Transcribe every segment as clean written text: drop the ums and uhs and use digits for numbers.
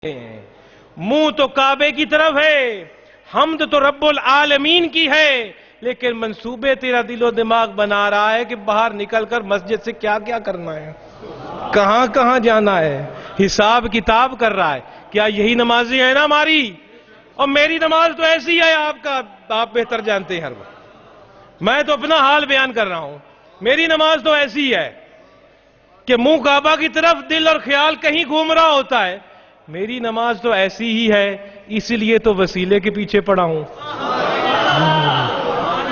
ہیں، منہ تو کعبے کی طرف ہے، حمد تو رب العالمین کی ہے، لیکن منصوبے تیرا دل و دماغ بنا رہا ہے کہ باہر نکل کر مسجد سے کیا کیا کرنا ہے، کہاں کہاں جانا ہے، حساب کتاب کر رہا ہے۔ کیا یہی نمازی ہے نا ہماری؟ اور میری نماز تو ایسی ہے، آپ بہتر جانتے ہیں ہر وقت، میں تو اپنا حال بیان کر رہا ہوں۔ میری نماز تو ایسی ہے کہ منہ کعبہ کی طرف، دل اور خیال کہیں گھوم رہا ہوتا ہے۔ میری نماز تو ایسی ہی ہے، اس لیے تو وسیلے کے پیچھے پڑا ہوں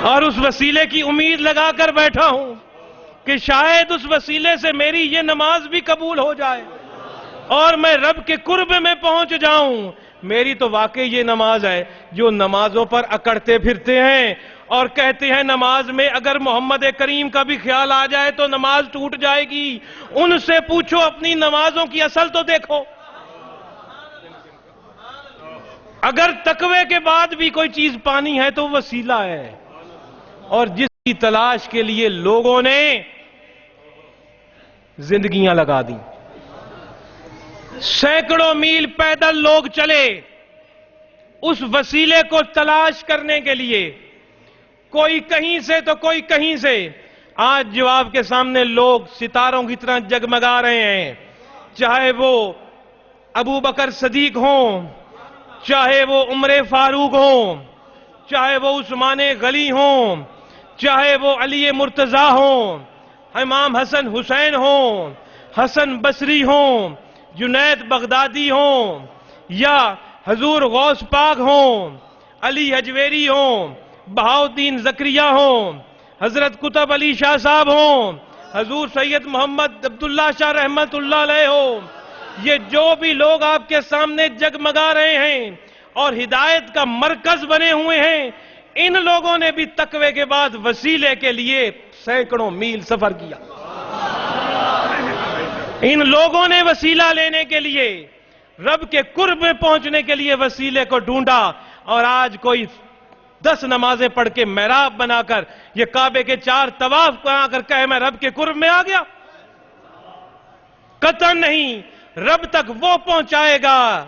اور اس وسیلے کی امید لگا کر بیٹھا ہوں کہ شاید اس وسیلے سے میری یہ نماز بھی قبول ہو جائے اور میں رب کے قرب میں پہنچ جاؤں۔ میری تو واقعی یہ نماز ہے جو نمازوں پر اکڑتے پھرتے ہیں اور کہتے ہیں نماز میں اگر محمد کریم کا بھی خیال آ جائے تو نماز ٹوٹ جائے گی۔ ان سے پوچھو اپنی نمازوں کی اصل تو دیکھو۔ اگر تقوی کے بعد بھی کوئی چیز پانی ہے تو وسیلہ ہے، اور جس کی تلاش کے لیے لوگوں نے زندگیاں لگا دی، سینکڑوں میل پیدل لوگ چلے اس وسیلے کو تلاش کرنے کے لیے، کوئی کہیں سے تو کوئی کہیں سے۔ آج جو آپ کے سامنے لوگ ستاروں کی طرح جگمگا رہے ہیں، چاہے وہ ابو بکر صدیق ہوں، چاہے وہ عمر فاروق ہوں، چاہے وہ عثمان غنی ہوں، چاہے وہ علی مرتضی ہوں، امام حسن حسین ہوں، حسن بصری ہوں، جنید بغدادی ہوں، یا حضور غوث پاک ہوں، علی حجویری ہوں، بہاؤالدین زکریا ہوں، حضرت قطب علی شاہ صاحب ہوں، حضور سید محمد عبداللہ شاہ رحمت اللہ علیہ ہوں، یہ جو بھی لوگ آپ کے سامنے جگمگا رہے ہیں اور ہدایت کا مرکز بنے ہوئے ہیں، ان لوگوں نے بھی تقوی کے بعد وسیلے کے لیے سینکڑوں میل سفر کیا۔ ان لوگوں نے وسیلہ لینے کے لیے، رب کے قرب میں پہنچنے کے لیے وسیلے کو ڈھونڈا، اور آج کوئی 10 نمازیں پڑھ کے محراب بنا کر یہ کعبے کے 4 طواف بنا کر کہے میں رب کے قرب میں آ گیا، قطعاً نہیں۔ رب تک وہ پہنچائے گا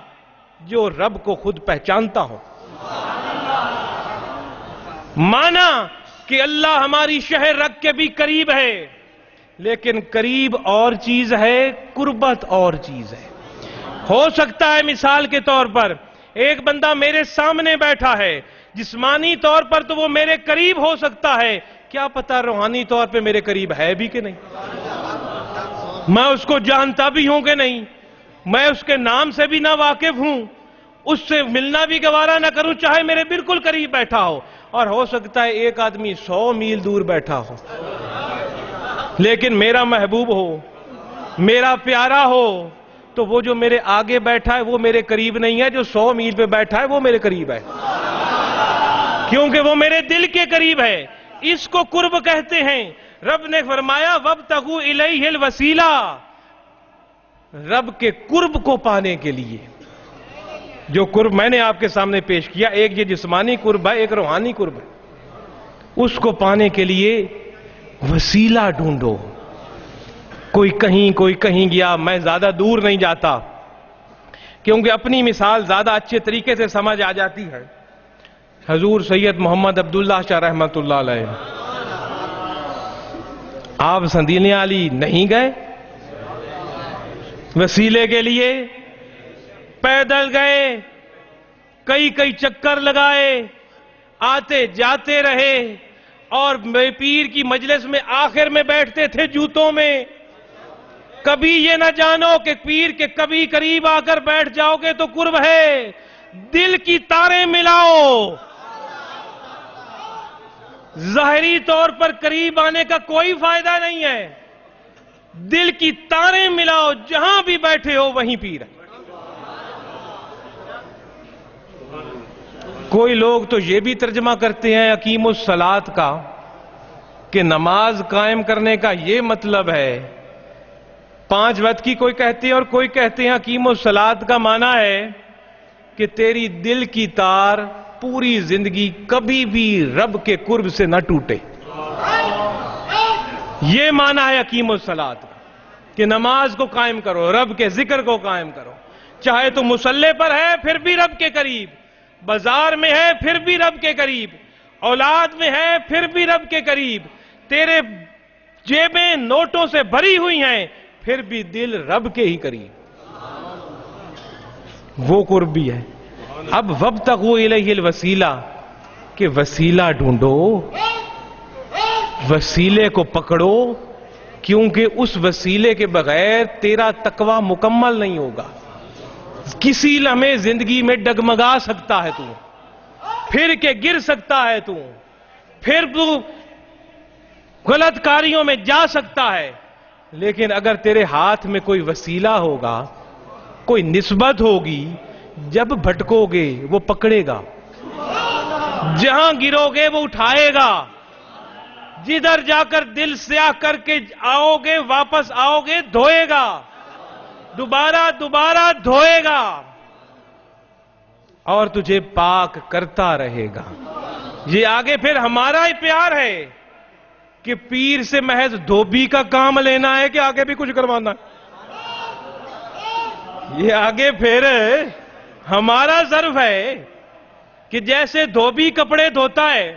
جو رب کو خود پہچانتا ہو۔ مانا کہ اللہ ہماری شہر رکھ کے بھی قریب ہے، لیکن قریب اور چیز ہے، قربت اور چیز ہے۔ ہو سکتا ہے مثال کے طور پر ایک بندہ میرے سامنے بیٹھا ہے، جسمانی طور پر تو وہ میرے قریب ہو سکتا ہے، کیا پتہ روحانی طور پہ میرے قریب ہے بھی کہ نہیں، میں اس کو جانتا بھی ہوں کہ نہیں، میں اس کے نام سے بھی نہ واقف ہوں، اس سے ملنا بھی گوارا نہ کروں چاہے میرے بالکل قریب بیٹھا ہو، اور ہو سکتا ہے ایک آدمی 100 میل دور بیٹھا ہو، لیکن میرا محبوب ہو، میرا پیارا ہو، تو وہ جو میرے آگے بیٹھا ہے وہ میرے قریب نہیں ہے، جو 100 میل پہ بیٹھا ہے وہ میرے قریب ہے، کیونکہ وہ میرے دل کے قریب ہے۔ اس کو قرب کہتے ہیں۔ رب نے فرمایا وَابْتَغُوا إِلَيْهِ الْوَسِيلَةَ، رب کے قرب کو پانے کے لیے جو قرب میں نے آپ کے سامنے پیش کیا، ایک یہ جسمانی قرب ہے، ایک روحانی قرب ہے، اس کو پانے کے لیے وسیلہ ڈھونڈو۔ کوئی کہیں گیا، میں زیادہ دور نہیں جاتا کیونکہ اپنی مثال زیادہ اچھے طریقے سے سمجھ آ جاتی ہے۔ حضور سید محمد عبداللہ شاہ رحمت اللہ علیہ، آپ سندیلیہ علی نہیں گئے وسیلے کے لیے، پیدل گئے، کئی چکر لگائے، آتے جاتے رہے، اور پیر کی مجلس میں آخر میں بیٹھتے تھے جوتوں میں۔ کبھی یہ نہ جانو کہ پیر کے کبھی قریب آ کر بیٹھ جاؤ گے تو قرب ہے، دل کی تاریں ملاؤ۔ ظاہری طور پر قریب آنے کا کوئی فائدہ نہیں ہے، دل کی تاریں ملاؤ، جہاں بھی بیٹھے ہو وہیں پیر ہے۔ کوئی لوگ تو یہ بھی ترجمہ کرتے ہیں اقیم الصلاۃ کا کہ نماز قائم کرنے کا یہ مطلب ہے 5 وقت کی، کوئی کہتے ہیں، اور کوئی کہتے ہیں اقیم الصلاۃ کا معنی ہے کہ تیری دل کی تار پوری زندگی کبھی بھی رب کے قرب سے نہ ٹوٹے، یہ معنی ہے اقیم الصلاۃ کا، کہ نماز کو قائم کرو، رب کے ذکر کو قائم کرو، چاہے تو مسلح پر ہے پھر بھی رب کے قریب، بازار میں ہے پھر بھی رب کے قریب، اولاد میں ہے پھر بھی رب کے قریب، تیرے جیبیں نوٹوں سے بھری ہوئی ہیں پھر بھی دل رب کے ہی قریب، وہ قرب بھی ہے۔ اب وابتغوا الیہ الوسیلہ، کہ وسیلہ ڈھونڈو، وسیلے کو پکڑو، کیونکہ اس وسیلے کے بغیر تیرا تقوی مکمل نہیں ہوگا۔ کسی لمحے زندگی میں ڈگمگا سکتا ہے تو، پھر کے گر سکتا ہے تو، پھر تو غلط کاریوں میں جا سکتا ہے، لیکن اگر تیرے ہاتھ میں کوئی وسیلہ ہوگا، کوئی نسبت ہوگی، جب بھٹکو گے وہ پکڑے گا، جہاں گرو گے وہ اٹھائے گا، جدھر جا کر دل سیاہ کر کے آؤ گے واپس آؤ گے دھوئے گا، دوبارہ دوبارہ دھوئے گا، اور تجھے پاک کرتا رہے گا۔ یہ آگے پھر ہمارا ہی پیار ہے کہ پیر سے محض دھوبی کا کام لینا ہے کہ آگے بھی کچھ کروانا ہے؟ یہ آگے پھر ہمارا ظرف ہے کہ جیسے دھوبی کپڑے دھوتا ہے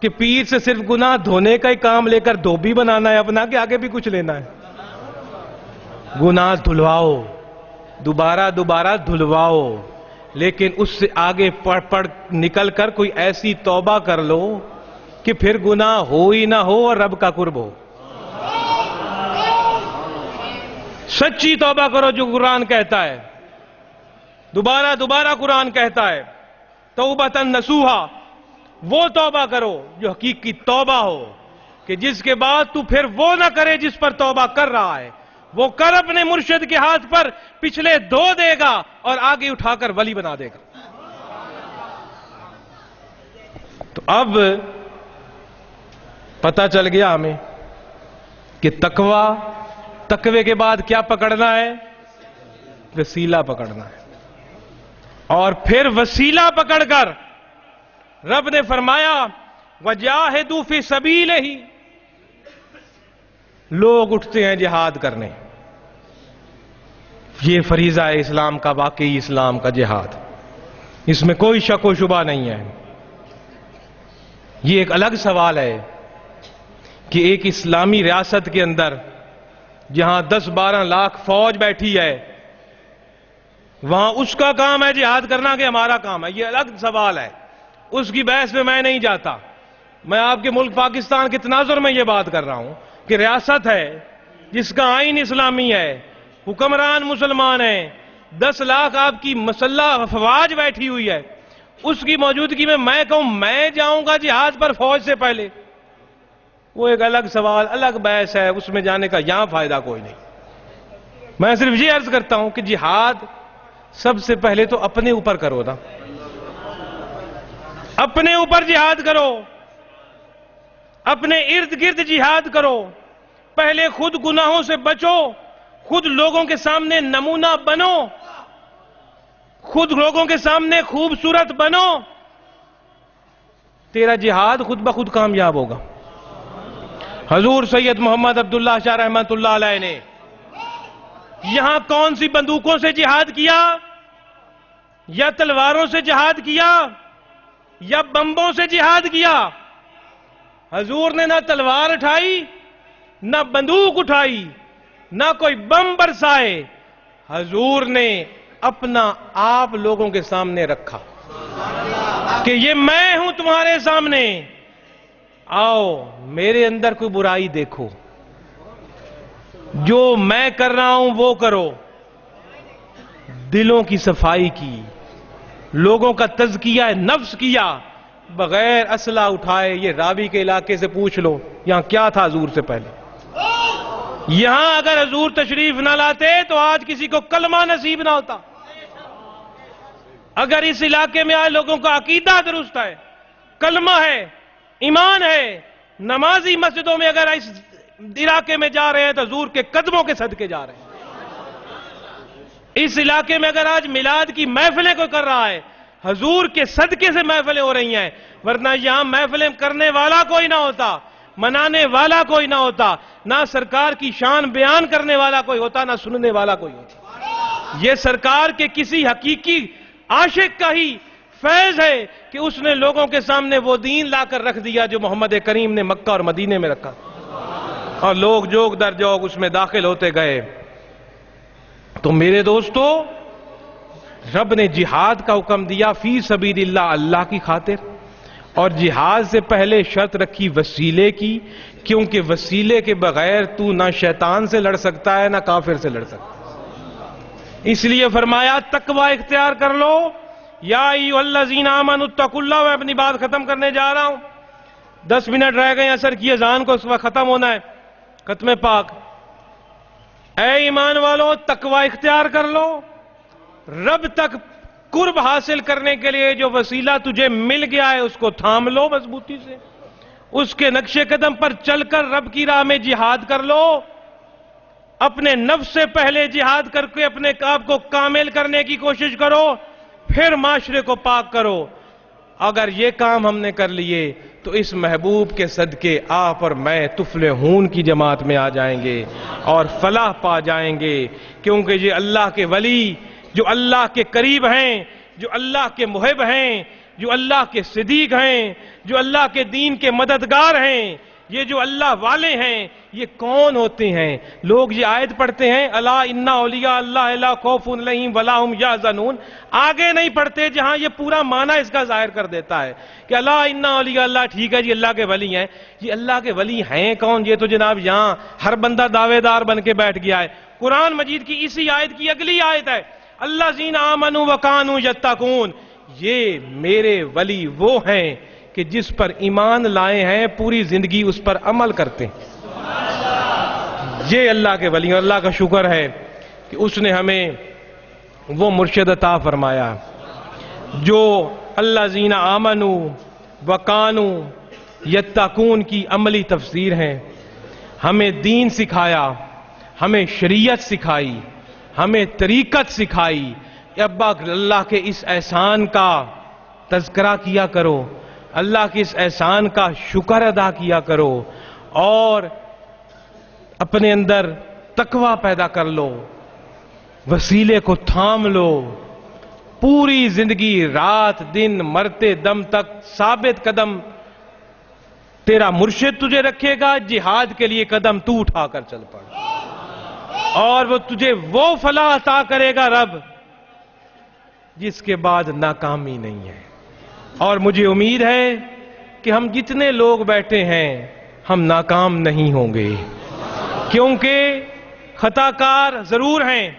کہ پیر سے صرف گناہ دھونے کا ہی کام لے کر دھوبی بنانا ہے اپنا کہ آگے بھی کچھ لینا ہے؟ گناہ دھلواؤ، دوبارہ دوبارہ دھلواؤ، لیکن اس سے آگے پڑھ نکل کر کوئی ایسی توبہ کر لو کہ پھر گناہ ہو ہی نہ ہو اور رب کا قرب ہو۔ سچی توبہ کرو جو قرآن کہتا ہے، دوبارہ دوبارہ قرآن کہتا ہے توبۃ نصوحا، وہ توبہ کرو جو حقیقی توبہ ہو، کہ جس کے بعد تو پھر وہ نہ کرے جس پر توبہ کر رہا ہے، وہ کر اپنے مرشد کے ہاتھ پر، پچھلے دھو دے گا اور آگے اٹھا کر ولی بنا دے گا۔ تو اب پتہ چل گیا ہمیں کہ تقوی کے بعد کیا پکڑنا ہے؟ وسیلہ پکڑنا ہے، اور پھر وسیلہ پکڑ کر رب نے فرمایا وَجَاهِدُوا فِي سَبِيلِهِ، لوگ اٹھتے ہیں جہاد کرنے، یہ فریضہ ہے اسلام کا، واقعی اسلام کا جہاد، اس میں کوئی شک و شبہ نہیں ہے۔ یہ ایک الگ سوال ہے کہ ایک اسلامی ریاست کے اندر جہاں 10-12 لاکھ فوج بیٹھی ہے، وہاں اس کا کام ہے جہاد کرنا کہ ہمارا کام ہے؟ یہ الگ سوال ہے، اس کی بحث میں میں نہیں جاتا۔ میں آپ کے ملک پاکستان کے تناظر میں یہ بات کر رہا ہوں کہ ریاست ہے جس کا آئین اسلامی ہے، حکمران مسلمان ہیں، 10 لاکھ آپ کی مسلح افواج بیٹھی ہوئی ہے، اس کی موجودگی میں کہوں میں جاؤں گا جہاد پر فوج سے پہلے، وہ ایک الگ سوال، الگ بحث ہے، اس میں جانے کا یہاں فائدہ کوئی نہیں۔ میں صرف یہ عرض کرتا ہوں کہ جہاد سب سے پہلے تو اپنے اوپر کرو نا، اپنے اوپر جہاد کرو، اپنے ارد گرد جہاد کرو، پہلے خود گناہوں سے بچو، خود لوگوں کے سامنے نمونہ بنو، خود لوگوں کے سامنے خوبصورت بنو، تیرا جہاد خود بخود کامیاب ہوگا۔ حضور سید محمد عبداللہ شاہ رحمت اللہ علیہ نے یہاں کون سی بندوقوں سے جہاد کیا؟ یا تلواروں سے جہاد کیا؟ یا بمبوں سے جہاد کیا؟ حضور نے نہ تلوار اٹھائی، نہ بندوق اٹھائی، نہ کوئی بم برسائے، حضور نے اپنا آپ لوگوں کے سامنے رکھا کہ یہ میں ہوں تمہارے سامنے، آؤ میرے اندر کوئی برائی دیکھو، جو میں کر رہا ہوں وہ کرو۔ دلوں کی صفائی کی، لوگوں کا تزکیہ نفس کیا، بغیر اسلحہ اٹھائے۔ یہ راوی کے علاقے سے پوچھ لو یہاں کیا تھا حضور سے پہلے، یہاں اگر حضور تشریف نہ لاتے تو آج کسی کو کلمہ نصیب نہ ہوتا۔ اگر اس علاقے میں آج لوگوں کا عقیدہ درست ہے، کلمہ ہے، ایمان ہے، نمازی مسجدوں میں اگر اس علاقے میں جا رہے ہیں تو حضور کے قدموں کے صدقے جا رہے ہیں۔ اس علاقے میں اگر آج میلاد کی محفلیں کوئی کر رہا ہے، حضور کے صدقے سے محفلیں ہو رہی ہیں، ورنہ یہاں محفلیں کرنے والا کوئی نہ ہوتا، منانے والا کوئی نہ ہوتا، نہ سرکار کی شان بیان کرنے والا کوئی ہوتا، نہ سننے والا کوئی ہوتا۔ یہ سرکار کے کسی حقیقی عاشق کا ہی فیض ہے کہ اس نے لوگوں کے سامنے وہ دین لا کر رکھ دیا جو محمد کریم نے مکہ اور مدینے میں رکھا، اور لوگ جوگ در جوگ اس میں داخل ہوتے گئے۔ تو میرے دوستو، رب نے جہاد کا حکم دیا فی سبیل اللہ، اللہ کی خاطر، اور جہاد سے پہلے شرط رکھی وسیلے کی، کیونکہ وسیلے کے بغیر تو نہ شیطان سے لڑ سکتا ہے نہ کافر سے لڑ سکتا ہے۔ اس لیے فرمایا تقوی اختیار کر لو، یا ایھا الذین آمنوا اتقوا اللہ۔ میں اپنی بات ختم کرنے جا رہا ہوں، 10 منٹ رہ گئے عصر کی اذان کو، اس وقت ختم ہونا ہے ختم پاک۔ اے ایمان والو، تقوی اختیار کر لو، رب تک قرب حاصل کرنے کے لیے جو وسیلہ تجھے مل گیا ہے اس کو تھام لو مضبوطی سے، اس کے نقش قدم پر چل کر رب کی راہ میں جہاد کر لو، اپنے نفس سے پہلے جہاد کر کے اپنے آپ کو کامل کرنے کی کوشش کرو، پھر معاشرے کو پاک کرو۔ اگر یہ کام ہم نے کر لیے تو اس محبوب کے صدقے آپ اور میں تفلحون کی جماعت میں آ جائیں گے اور فلاح پا جائیں گے، کیونکہ یہ اللہ کے ولی جو اللہ کے قریب ہیں، جو اللہ کے محب ہیں، جو اللہ کے صدیق ہیں، جو اللہ کے دین کے مددگار ہیں، یہ جو اللہ والے ہیں، یہ کون ہوتے ہیں؟ لوگ یہ آیت پڑھتے ہیں الا ان اولیاء اللہ لا خوف علیہم ولا هم یحزنون، آگے نہیں پڑھتے جہاں یہ پورا معنی اس کا ظاہر کر دیتا ہے کہ الا ان اولیاء اللہ، ٹھیک ہے جی اللہ کے ولی ہیں، یہ اللہ کے ولی ہیں کون؟ یہ تو جناب یہاں ہر بندہ دعوے دار بن کے بیٹھ گیا ہے۔ قرآن مجید کی اسی آیت کی اگلی آیت ہے الذین آمنوا وکانوا یتقون، یہ میرے ولی وہ ہیں کہ جس پر ایمان لائے ہیں پوری زندگی اس پر عمل کرتے ہیں۔ یہ اللہ کے ولی، اور اللہ کا شکر ہے کہ اس نے ہمیں وہ مرشد عطا فرمایا جو الذین آمنوا وکانوا یتقون کی عملی تفسیر ہے۔ ہمیں دین سکھایا، ہمیں شریعت سکھائی، ہمیں طریقت سکھائی۔ ابا اللہ کے اس احسان کا تذکرہ کیا کرو، اللہ کے اس احسان کا شکر ادا کیا کرو، اور اپنے اندر تقوی پیدا کر لو، وسیلے کو تھام لو، پوری زندگی رات دن مرتے دم تک ثابت قدم تیرا مرشد تجھے رکھے گا، جہاد کے لیے قدم تو اٹھا کر چل پڑ، اور وہ تجھے وہ فلاح عطا کرے گا رب جس کے بعد ناکامی نہیں ہے۔ اور مجھے امید ہے کہ ہم جتنے لوگ بیٹھے ہیں ہم ناکام نہیں ہوں گے، کیونکہ خطا کار ضرور ہیں،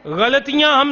غلطیاں ہم